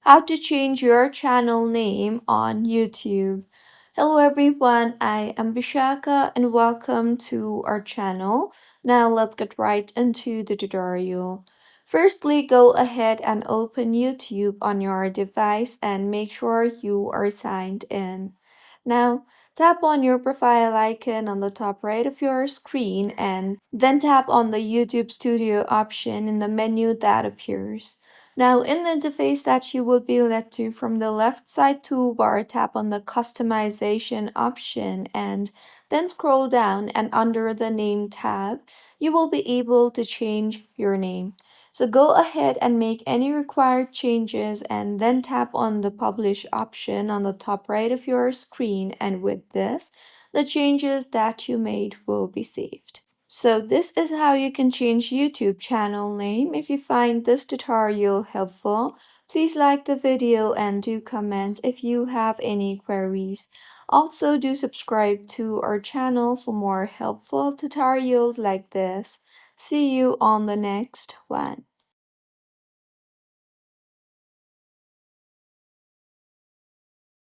How to change your channel name on YouTube. Hello everyone, I am Bishaka and welcome to our channel. Now let's get right into the tutorial. Firstly, go ahead and open YouTube on your device and make sure you are signed in. Now, tap on your profile icon on the top right of your screen and then tap on the YouTube Studio option in the menu that appears. Now, in the interface that you will be led to from the left side toolbar, tap on the customization option and then scroll down, and under the name tab, you will be able to change your name. So go ahead and make any required changes and then tap on the publish option on the top right of your screen, and with this, the changes that you made will be saved. So this is how you can change YouTube channel name. If you find this tutorial helpful, please like the video and do comment if you have any queries. Also, do subscribe to our channel for more helpful tutorials like this. See you on the next one.